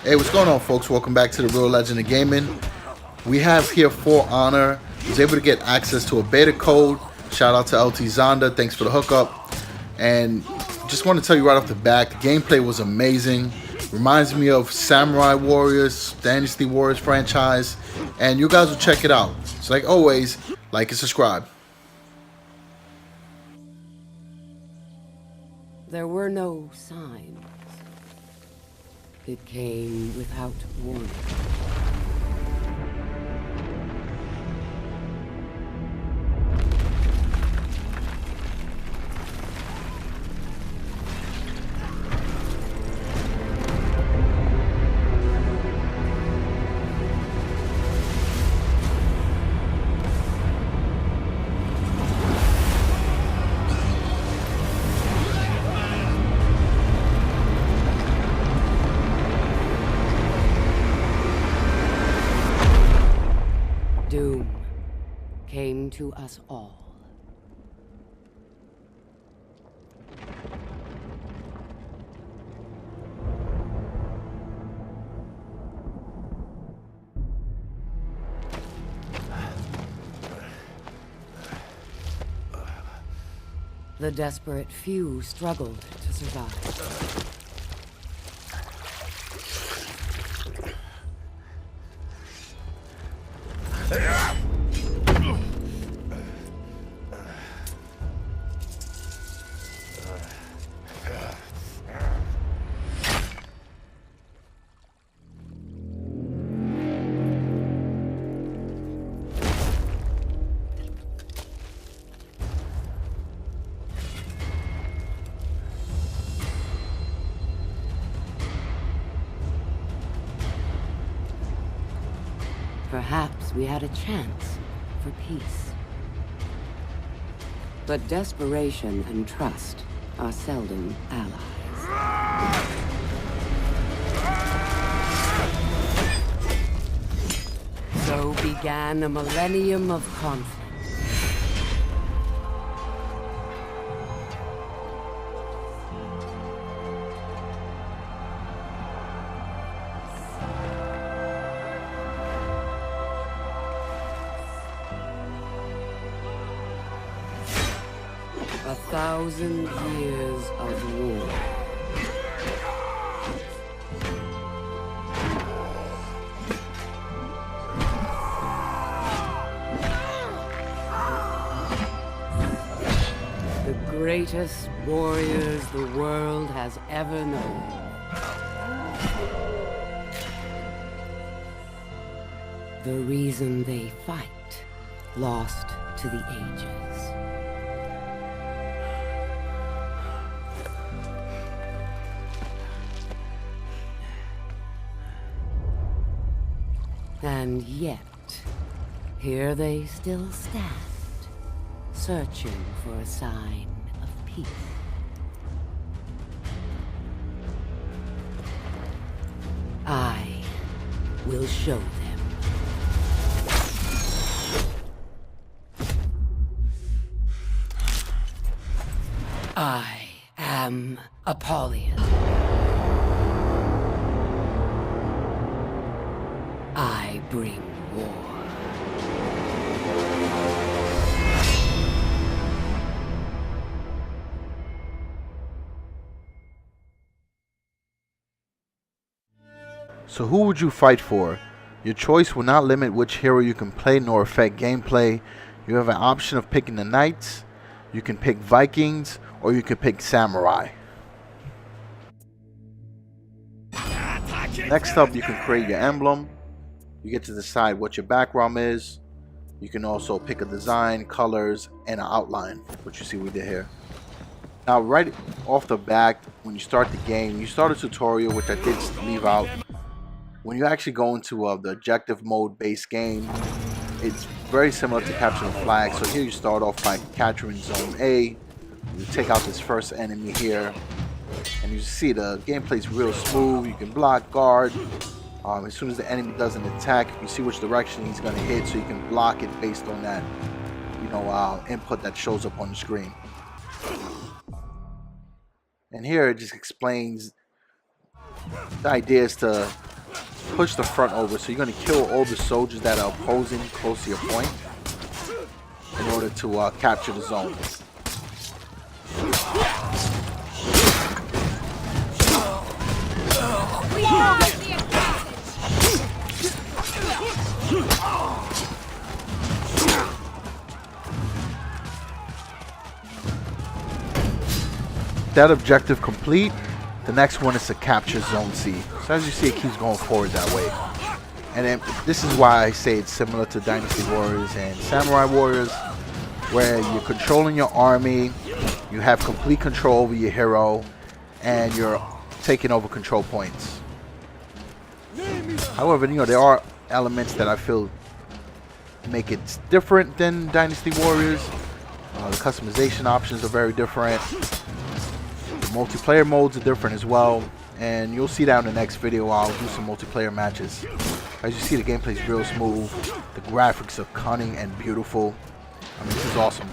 Hey, what's going on, folks? Welcome back to the Real Legend of Gaming. We have here For Honor. Was able to get access to a beta code. Shout out to Lt Zonda. Thanks for the hookup. And just want to tell you right off the bat, the gameplay was amazing. Reminds me of Samurai Warriors, Dynasty Warriors franchise. And you guys will check it out. So like always, like and subscribe. There were no signs. It came without warning. Doom came to us all. The desperate few struggled to survive. Perhaps we had a chance for peace. But desperation and trust are seldom allies. So began a millennium of conflict. A 1,000 years of war. The greatest warriors the world has ever known. The reason they fight, lost to the ages. And yet, here they still stand, searching for a sign of peace. I will show them. I am Apollyon. I bring war. So who would you fight for? Your choice will not limit which hero you can play nor affect gameplay. You have an option of picking the Knights, you can pick Vikings, or you can pick Samurai. Next up, you can create your emblem. You get to decide what your background is. You can also pick a design, colors, and an outline, which you see we did here. Now, right off the bat, when you start the game, you start a tutorial, which I did leave out. When you actually go into the objective mode based game, it's very similar to capture the flag. So here you start off by capturing zone A. You take out this first enemy here, and you see the gameplay is real smooth. You can block, guard. As soon as the enemy does an attack, you see which direction he's going to hit, so you can block it based on that, input that shows up on the screen. And here it just explains the idea is to push the front over. So you're going to kill all the soldiers that are opposing close to your point in order to capture the zone. That objective complete. The next one is to capture Zone C. So as you see, it keeps going forward that way. And then, this is why I say it's similar to Dynasty Warriors and Samurai Warriors, where you're controlling your army, you have complete control over your hero, and you're taking over control points. However, there are elements that I feel make it different than Dynasty Warriors. The customization options are very different. Multiplayer modes are different as well, and you'll see that in the next video. I'll do some multiplayer matches. As you see, the gameplay is real smooth, the graphics are cunning and beautiful. I mean, this is awesome.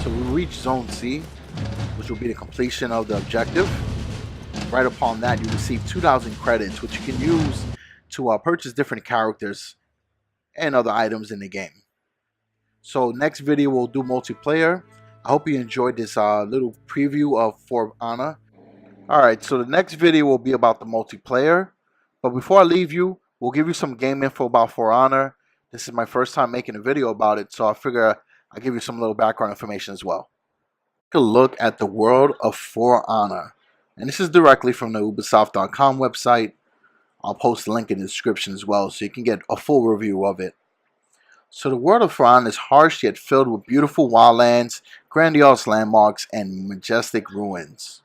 So we reach Zone C, which will be the completion of the objective. Right upon that, you receive 2,000 credits, which you can use to purchase different characters and other items in the game. So next video we'll do multiplayer. I hope you enjoyed this little preview of For Honor. Alright, so the next video will be about the multiplayer. But before I leave you, we'll give you some game info about For Honor. This is my first time making a video about it, so I figure I'll give you some little background information as well. Take a look at the world of For Honor. And this is directly from the Ubisoft.com website. I'll post a link in the description as well so you can get a full review of it. So the world of For Honor is harsh yet filled with beautiful wildlands, grandiose landmarks, and majestic ruins.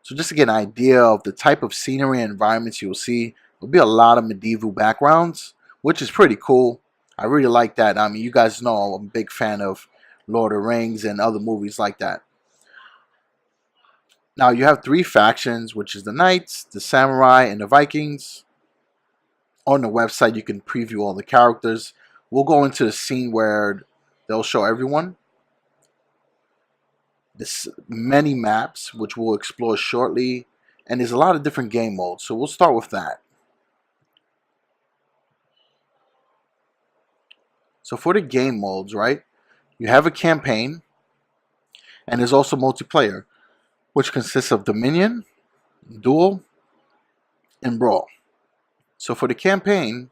So just to get an idea of the type of scenery and environments you'll see, there'll be a lot of medieval backgrounds, which is pretty cool. I really like that. I mean, you guys know I'm a big fan of Lord of the Rings and other movies like that. Now you have three factions, which is the Knights, the Samurai, and the Vikings. On the website you can preview all the characters. We'll go into the scene where they'll show everyone. There's many maps, which we'll explore shortly. And there's a lot of different game modes, so we'll start with that. So for the game modes, right, you have a campaign, and there's also multiplayer, which consists of Dominion, Duel, and Brawl. So for the campaign,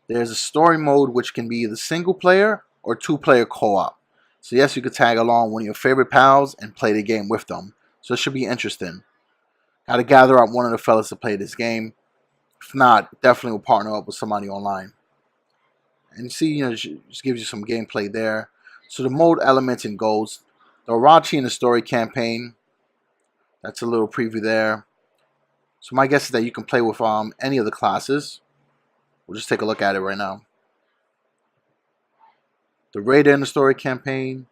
there's a story mode which can be either single player or two-player co-op. So yes, you could tag along one of your favorite pals and play the game with them. So it should be interesting. Got to gather up one of the fellas to play this game. If not, definitely will partner up with somebody online. And you see, just gives you some gameplay there. So the mode elements and goals. The Orochi in the story campaign. That's a little preview there. So my guess is that you can play with any of the classes. We'll just take a look at it right now. The Raider in the story campaign.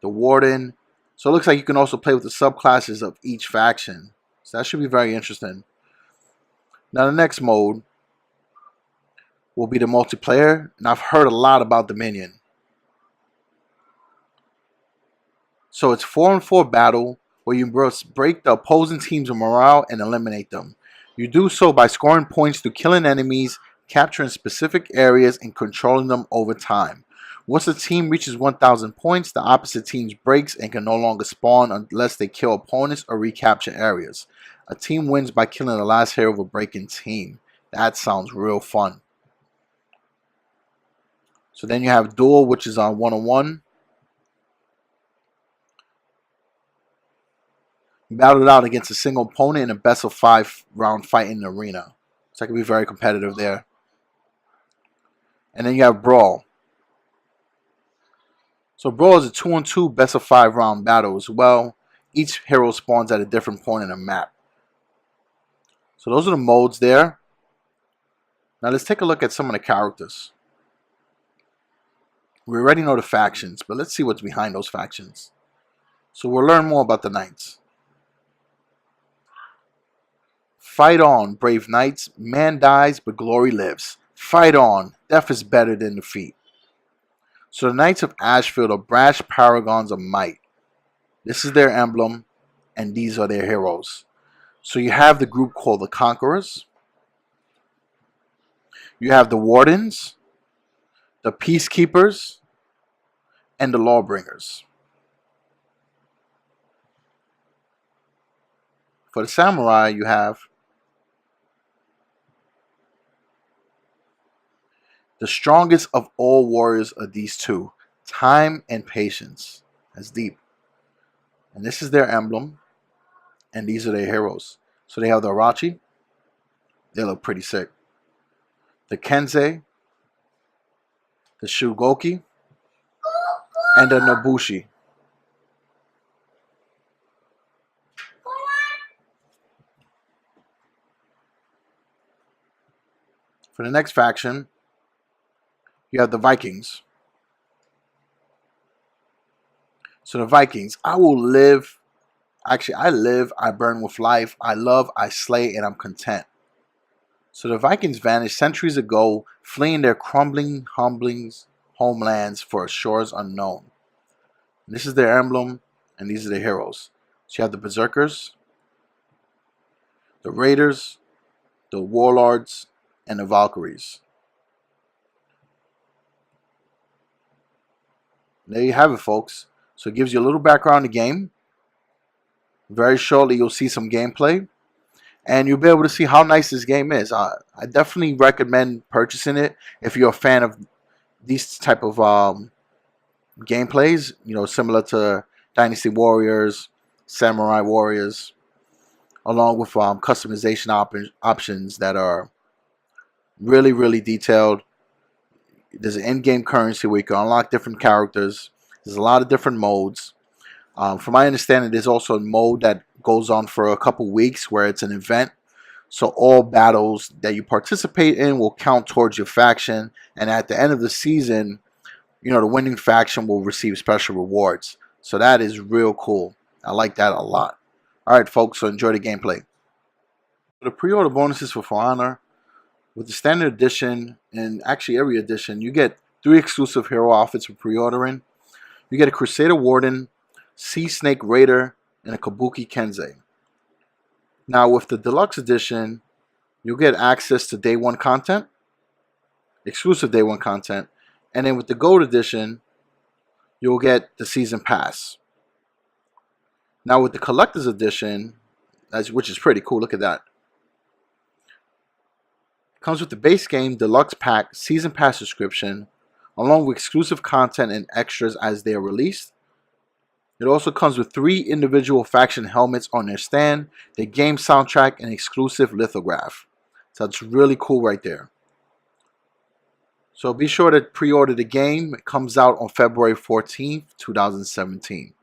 The Warden. So it looks like you can also play with the subclasses of each faction. So that should be very interesting. Now the next mode will be the multiplayer. And I've heard a lot about Dominion. So it's 4-on-4 battle where you break the opposing team's morale and eliminate them. You do so by scoring points through killing enemies, capturing specific areas, and controlling them over time. Once a team reaches 1,000 points, the opposite team breaks and can no longer spawn unless they kill opponents or recapture areas. A team wins by killing the last hero of a breaking team. That sounds real fun. So then you have Duel, which is on 1-on-1. battle it out against a single opponent in a best of 5 round fight in the arena. So that can be very competitive there. And then you have Brawl. So Brawl is a 2-on-2 best of 5 round battle as well. Each hero spawns at a different point in the map. So those are the modes there. Now let's take a look at some of the characters. We already know the factions, but let's see what's behind those factions. So we'll learn more about the knights. Fight on, brave knights. Man dies, but glory lives. Fight on. Death is better than defeat. So the Knights of Ashfield are brash paragons of might. This is their emblem, and these are their heroes. So you have the group called the Conquerors. You have the Wardens, the Peacekeepers, and the Lawbringers. For the Samurai, you have the strongest of all warriors are these two, time and patience. That's deep. And this is their emblem, and these are their heroes. So they have the Arachi. They look pretty sick. The Kensei, the Shugoki, and the Nobushi. For the next faction, you have the Vikings. So the Vikings, I will live. Actually, I live, I burn with life. I love, I slay, and I'm content. So the Vikings vanished centuries ago, fleeing their crumbling homelands for shores unknown. And this is their emblem, and these are their heroes. So you have the Berserkers, the Raiders, the Warlords, and the Valkyries. There you have it, folks. So it gives you a little background on the game. Very shortly, you'll see some gameplay. And you'll be able to see how nice this game is. I definitely recommend purchasing it if you're a fan of these type of gameplays. You know, similar to Dynasty Warriors, Samurai Warriors, along with customization options that are really, really detailed. There's an in-game currency where you can unlock different characters. There's a lot of different modes. From my understanding, there's also a mode that goes on for a couple weeks where it's an event. So all battles that you participate in will count towards your faction. And at the end of the season, you know, the winning faction will receive special rewards. So that is real cool. I like that a lot. All right, folks, so enjoy the gameplay. The pre-order bonuses for Honor. With the standard edition, and actually every edition, you get 3 exclusive hero outfits for pre-ordering. You get a Crusader Warden, Sea Snake Raider, and a Kabuki Kensei. Now with the deluxe edition, you'll get access to day 1 content, exclusive day 1 content, and then with the gold edition, you'll get the season pass. Now with the collector's edition, which is pretty cool, look at that. Comes with the base game, deluxe pack, season pass subscription, along with exclusive content and extras as they are released. It also comes with 3 individual faction helmets on their stand, the game soundtrack, and exclusive lithograph. So that's really cool right there. So be sure to pre-order the game. It comes out on February 14th, 2017.